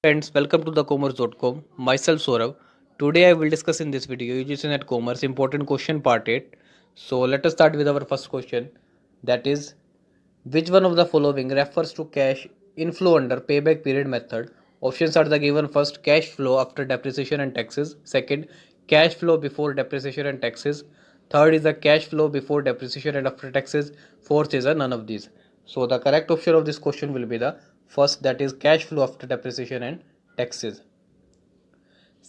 Friends, welcome to the commerce.com. Myself Saurav. Today I will discuss in this video UGC Net Commerce important question part 8. So let us start with our first question, that is, which one of the following refers to cash inflow under payback period method? Options are the given: first, cash flow after depreciation and taxes; second, cash flow before depreciation and taxes; third is the cash flow before depreciation and after taxes; fourth is a none of these. So the correct option of this question will be the first, that is cash flow after depreciation and taxes.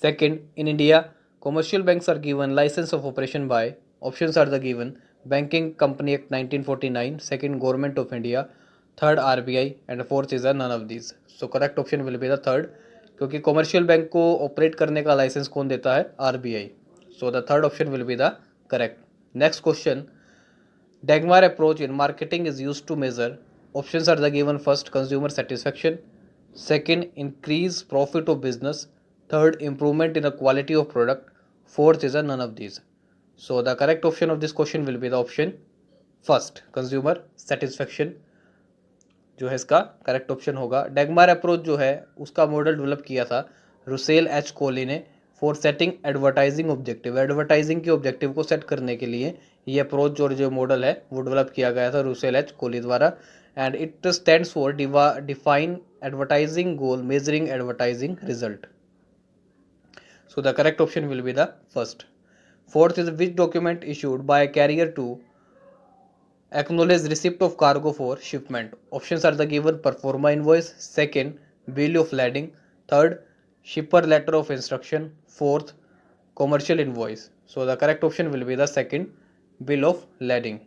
Second, in India, commercial banks are given license of operation by, options are the given: Banking Company Act 1949, second, Government of India, third, RBI, and fourth is a none of these. So correct option will be the third, क्योंकि commercial bank को operate करने का licence कौन देता है? RBI. So the third option will be the correct. Next question, Dagmar approach in marketing is used to measure. Options are the given: first, consumer satisfaction; second, increase profit of business; third, improvement in the quality of product; fourth is a none of these. So the correct option of this question will be the option first, consumer satisfaction जो है इसका correct option होगा. डेगमार approach जो है उसका model develop किया था Russell H Kohli ने for setting advertising objective. Advertising के ऑब्जेक्टिव को सेट करने के लिए ये अप्रोच और जो मॉडल है वो डेवलप किया गया था रुसेल एच कोहली द्वारा. And it stands for define advertising goal measuring advertising result. So the correct option will be the first. Fourth is, which document issued by a carrier to acknowledge receipt of cargo for shipment? Options are the given: performa invoice; second, bill of lading; third, shipper letter of instruction; fourth, commercial invoice. So the correct option will be the second, bill of lading.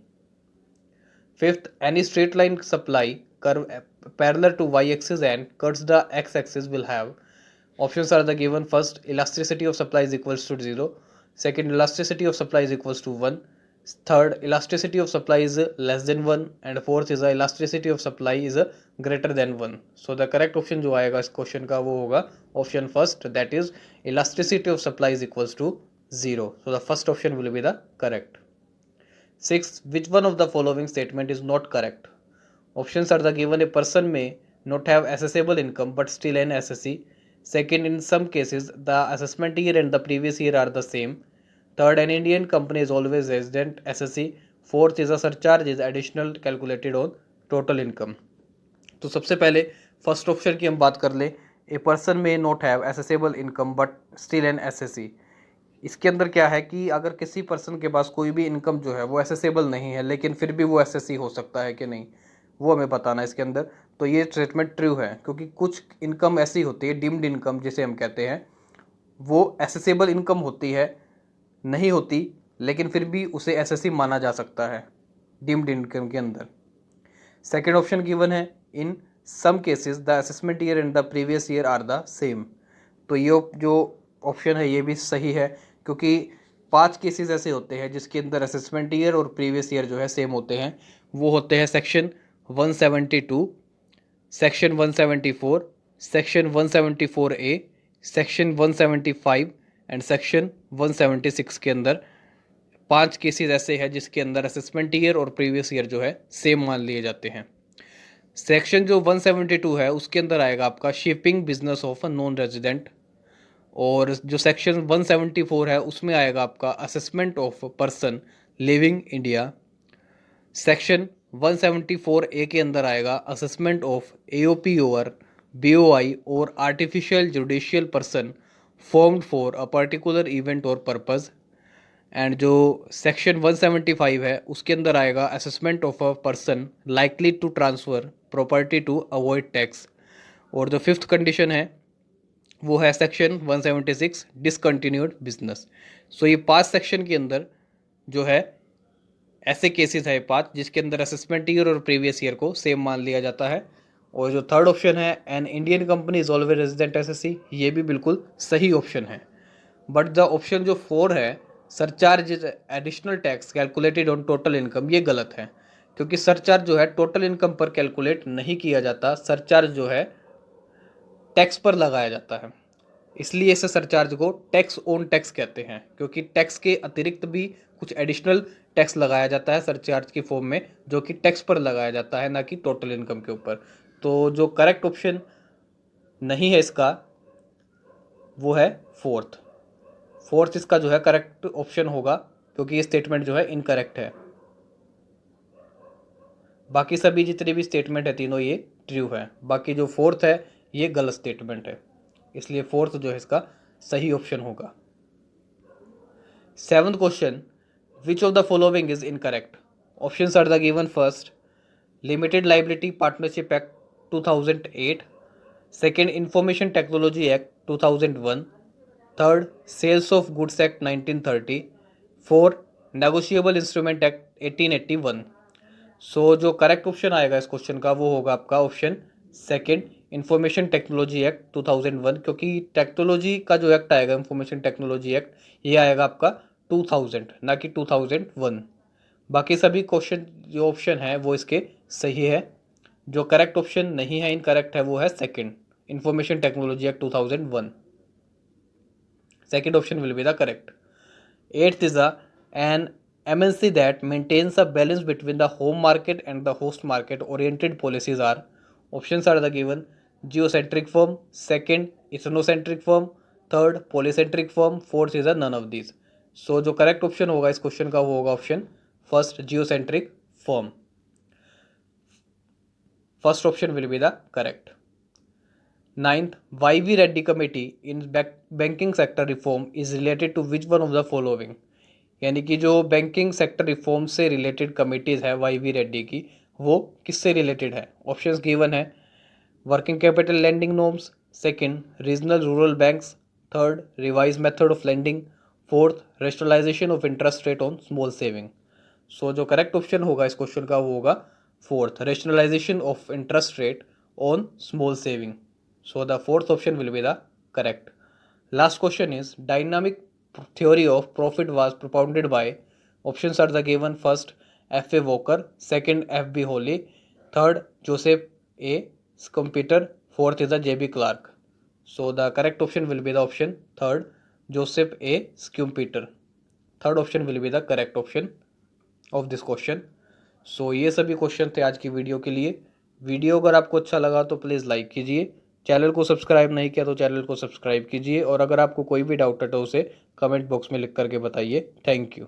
Fifth, any straight line supply curve parallel to y-axis and cuts the x-axis will have. Options are the given: first, elasticity of supply is equals to 0; second, elasticity of supply is equals to 1; third, elasticity of supply is less than 1; and fourth is elasticity of supply is greater than 1. So the correct option जो आएगा इस question का वो होगा option first, that is elasticity of supply is equals to 0. So the first option will be the correct. 6. Which one of the following statement is not correct? Options are the given: a person may not have assessable income but still an SSC; second, in some cases the assessment year and the previous year are the same; third, an Indian company is always resident SSC; fourth is a surcharge is additional calculated on total income. तो सबसे पहले first option की हम बात कर लें, a person में not have accessible income but still an SSC. इसके अंदर क्या है कि अगर किसी पर्सन के पास कोई भी इनकम जो है वो एसेसेबल नहीं है लेकिन फिर भी वो एसएससी हो सकता है कि नहीं, वो हमें बताना है इसके अंदर. तो ये स्टेटमेंट ट्रू है, क्योंकि कुछ इनकम ऐसी होती है, डिम्ड इनकम जिसे हम कहते हैं, वो एसेसेबल इनकम होती है, नहीं होती, लेकिन फिर भी उसे एसएससी माना जा सकता है डिम्ड इनकम के अंदर. सेकेंड ऑप्शन गिवन है, in some cases the assessment year and the previous year are the same. तो ये जो ऑप्शन है ये भी सही है, क्योंकि 5 केसेस ऐसे होते हैं जिसके अंदर असेसमेंट ईयर और प्रीवियस ईयर जो है सेम होते हैं. वो होते हैं section 172, section 174, section 174A, section 175 and section 176 के अंदर 5 केसेस ऐसे हैं जिसके अंदर असेसमेंट ईयर और प्रीवियस ईयर जो है सेम मान लिए जाते हैं. सेक्शन जो 172 है उसके अंदर आएगा आपका shipping business of non resident, और जो सेक्शन 174 है उसमें आएगा आपका assessment of person living India. Section 174A के अंदर आएगा assessment of AOP over BOI और artificial judicial person formed for a particular event और पर्पज़. एंड जो सेक्शन 175 है उसके अंदर आएगा assessment of a person likely to transfer property to avoid tax. और जो फिफ्थ कंडीशन है वो है सेक्शन 176 डिसकंटिन्यूड बिजनेस. सो ये 5 सेक्शन के अंदर जो है ऐसे केसेस है 5 जिसके अंदर असेसमेंट ईयर और प्रीवियस ईयर को सेम मान लिया जाता है. और जो थर्ड ऑप्शन है, an Indian company is always resident SSC, ये भी बिल्कुल सही ऑप्शन है. बट द ऑप्शन जो 4 है, surcharge is additional tax calculated on total income, ये गलत है, क्योंकि सरचार्ज जो है टोटल इनकम पर कैलकुलेट नहीं किया जाता. सरचार्ज जो है टैक्स पर लगाया जाता है, इसलिए इस सरचार्ज को टैक्स ऑन टैक्स कहते हैं, क्योंकि टैक्स के अतिरिक्त भी कुछ एडिशनल टैक्स लगाया जाता है सरचार्ज की फॉर्म में, जो कि टैक्स पर लगाया जाता है, ना कि टोटल इनकम के ऊपर. तो जो करेक्ट ऑप्शन नहीं है इसका वो है फोर्थ इसका जो है करेक्ट ऑप्शन होगा, क्योंकि ये स्टेटमेंट जो है इनकरेक्ट है। बाकी सभी जितने भी स्टेटमेंट है तीनों ये ट्रू है, बाकी जो फोर्थ है ये गलत स्टेटमेंट है, इसलिए फोर्थ जो है इसका सही ऑप्शन होगा। Seventh question, which of the following is incorrect? Options are the given. First, limited liability partnership act 2008, second, information technology act 2001, third, sales of goods act 1930, four, negotiable instrument act 1881। So जो correct option आएगा इस question का वो होगा आपका option second, information technology act 2001, क्योंकि technology का जो एक्ट आएगा इंफॉर्मेशन टेक्नोलॉजी एक्ट ये आएगा आपका 2000 ना कि 2001। बाकी सभी क्वेश्चन जो ऑप्शन है वो इसके सही है। जो करेक्ट ऑप्शन नहीं है, इनकरेक्ट है, वो है second, information technology act 2001। Second option will be the correct. Eighth is an MNC that maintains a balance between the home market and the host market oriented policies are. Options are the given: geocentric firm, second, ethnocentric firm, third, polycentric firm, fourth is a none of these. So जो correct option होगा इस question का वो होगा option first, geocentric firm. First option will be the correct. Ninth, YV Reddy committee in banking sector reform is related to which one of the following? यानी कि जो banking sector reform से related committees है YV Reddy की, वो किससे related है? Options given है: working capital lending norms, second, regional rural banks, third, revise method of lending, fourth, rationalization of interest rate on small saving. So जो correct option होगा इस क्वेश्चन का वो होगा fourth, rationalization of interest rate on small saving. So the fourth option will be the correct. Last question is, dynamic theory of profit was propounded by. Options are the given. First, F.A. Walker, second, F.B. Holley, third, Joseph A. Schumpeter, fourth is the J.B. Clark. So the correct option will be the option third, Joseph A. Schumpeter. Third option will be the correct option of this question. So ये सभी question थे आज की video के लिए। Video अगर आपको अच्छा लगा तो प्लीज़ लाइक कीजिए, चैनल को सब्सक्राइब नहीं किया तो चैनल को सब्सक्राइब कीजिए, और अगर आपको कोई भी डाउट है तो उसे कमेंट बॉक्स में लिख करके बताइए। Thank you.